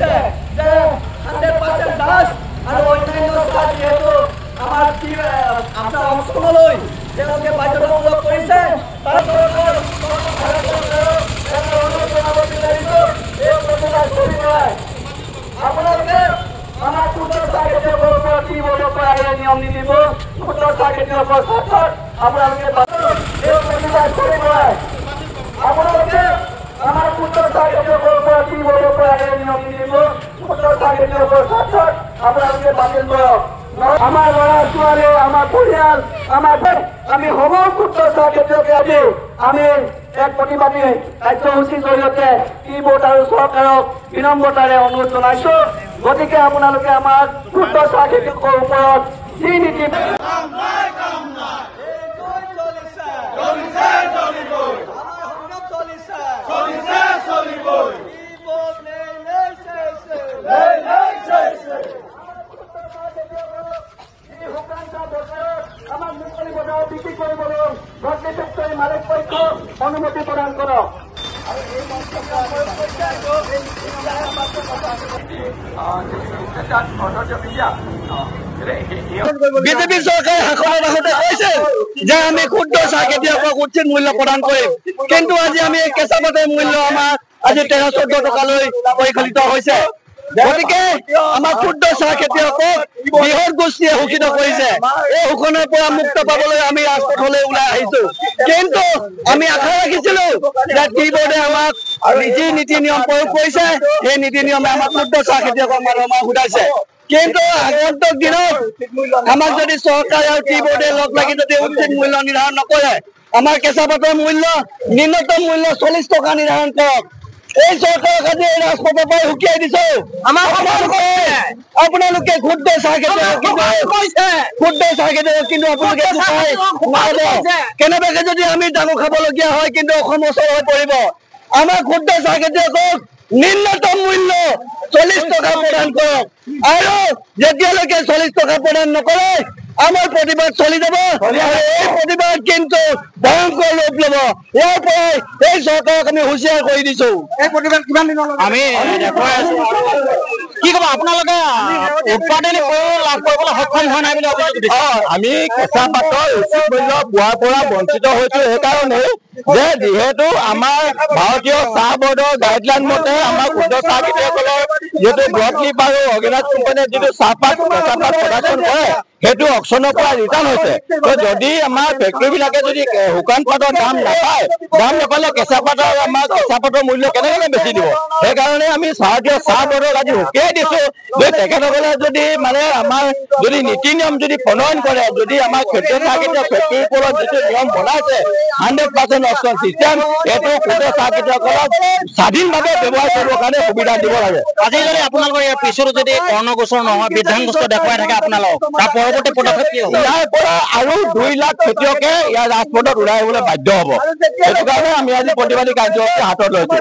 কৰিছে যে 100% দাস আৰু অন্যান্য চাহ যিহেতু আমাৰ আপোনাৰ অঞ্চললৈ তেওঁলোকে বাধ্যতামূলক কৰিছে তাৰ আপোনালোকে আমাৰ ক্ষুদ্ৰ চাহ খেতিয়কৰ ওপৰত কি বৰ্ডৰ পৰা নিয়ম নীতিবোৰ ক্ষুদ্ৰ চাহ খেতিয়কৰ স্বাৰ্থত আপোনালোকে প্ৰতিবাদ কৰিব আপোনালোকে আমাৰ ক্ষুদ্ৰ চাহ খেতিয়কৰ ওপৰত কি বৰ্ডৰ পৰা নিয়ম নীতিবোৰ ক্ষুদ্ৰ চাহ খেতিয়কৰ স্বাৰ্থত আপোনালোকে বাতিল কৰক আমাৰ ল'ৰা ছোৱালী আমাৰ পৰিয়াল আমি সমগ্ৰ ক্ষুদ্ৰ চাহ খেতিয়কে আজি আমি এক প্ৰতিবাদী কাৰ্যসূচীৰ জৰিয়তে কি-বোৰ্ড আৰু চৰকাৰক বিনম্ৰতাৰে অনুৰোধ জনাইছো গতিকে আপোনালোকে আমাৰ ক্ষুদ্ৰ চাহ খেতিয়কৰ ওপৰত যি নীতি অনুমতি প্ৰদান কৰক বিজেপি চৰকাৰে শাসনত আহোঁতে কৈছে যে আমি ক্ষুদ্ৰ চাহ খেতিয়কক উচিত মূল্য প্ৰদান কৰিম কিন্তু আজি আমি কেঁচা পাতৰ মূল্য আমাৰ আজি 13-14 টকালৈ পৰিচালিত হৈছে গতিকে আমাৰ ক্ষুদ্ৰ চাহ খেতিয়কক বৃহৎ গোষ্ঠীয়ে শোষিত কৰিছে এই শোষণৰ পৰা মুক্ত পাবলৈ আমি ৰাজপথলৈ ওলাই আহিছো কিন্তু আমি আশা ৰাখিছিলো যে কি-বোৰ্ডে আমাক যি নীতি নিয়ম প্ৰয়োগ কৰিছে সেই নীতি নিয়মে আমাৰ ক্ষুদ্ৰ চাহ খেতিয়কক মানুহ ঘূৰাইছে কিন্তু আগন্তুক দিনত আমাক যদি চৰকাৰে আৰু কি-বোৰ্ডে লগ লাগি যদি উচিত মূল্য নিৰ্ধাৰণ নকৰে আমাৰ কেঁচা পাতৰ মূল্য ন্যূনতম মূল্য 40 টকা নিৰ্ধাৰণ কৰক এই চৰকাৰক আজি ৰাজপথৰ পৰা হুকিয়াই দিছো আপোনালোকে ক্ষুদ্ৰ চাহ খেতিয়ক কিন্তু আপোনালোকে কেনেবাকে যদি আমি ডাঙৰ খাবলগীয়া হয় কিন্তু অসম ওচৰ হৈ পৰিব আমাৰ ক্ষুদ্ৰ চাহ খেতিয়কক ন্যূনতম মূল্য 40 টকা প্ৰদান কৰক আৰু যেতিয়ালৈকে 40 টকা প্ৰদান নকৰে আমাৰ প্ৰতিবাদ চলি যাব এই প্ৰতিবাদ কিন্তু ভয়ংকৰ ৰূপ ল'ব ইয়াৰ পৰাই এই চৰকাৰক আমি হুঁচিয়াৰ কৰি দিছো এই প্ৰতিবাদ কিমান দিনৰ আমি দেখুৱাই আছো কি ক'ব আপোনালোকে উৎপাদনী লাভ কৰিবলৈ সক্ষম হোৱা নাই বুলি অভিযোগ দিছে আমি কেঁচা পাতৰ উচিত মূল্য পোৱাৰ পৰা বঞ্চিত হৈছো সেইকাৰণে যে যিহেতু আমাৰ ভাৰতীয় চাহ বৰ্ডৰ গাইডলাইন মতে আমাৰ ক্ষুদ্ৰ চাহ খেতিয়কসকলৰ যিহেতু ব্ৰডলিপ আৰু অৰ্গেনাইজ কোম্পানীয়ে যিটো চাহপাত কেঁচা পাত প্ৰডাকশ্যন কৰে সেইটো অকশ্যনৰ পৰা ৰিটাৰ্ণ হৈছে যদি আমাৰ ফেক্টৰীবিলাকে যদি শুকান পাতৰ দাম নাপালে কেঁচা পাতৰ মূল্য কেনেকৈ বেছি দিব সেইকাৰণে আমি ভাৰতীয় চাহ বৰ্ডক আজি হুকিয়াই দিছো যে তেখেতসকলে যদি মানে আমাৰ যদি নীতি নিয়ম যদি প্ৰণয়ন কৰে যদি আমাৰ ক্ষুদ্ৰ চাহ খেতিয়ক ফেক্টৰীৰ ওপৰত যিটো নিয়ম বনাইছে 100% অপশ্যন চিষ্টেম এইটো ক্ষুদ্ৰ চাহ খেতিয়কসকলক স্বাধীনভাৱে ব্যৱহাৰ কৰিবৰ কাৰণে সুবিধা দিব লাগে আজিকালি আপোনালোকৰ ইয়াৰ পিছতো যদি কৰ্ণগোচৰ নহয় বিধান গোচৰ দেখুৱাই থাকে আপোনালোকক তাৰ পৰৱৰ্তী পদক্ষেপ কি হ'ব ইয়াৰ পৰা আৰু 2 লাখ খেতিয়কে ইয়াৰ ৰাজপথত ওলাই আহিবলৈ বাধ্য হ'ব সেইটো কাৰণে আমি আজি প্ৰতিবাদী কাৰ্যসূচী হাতত লৈছো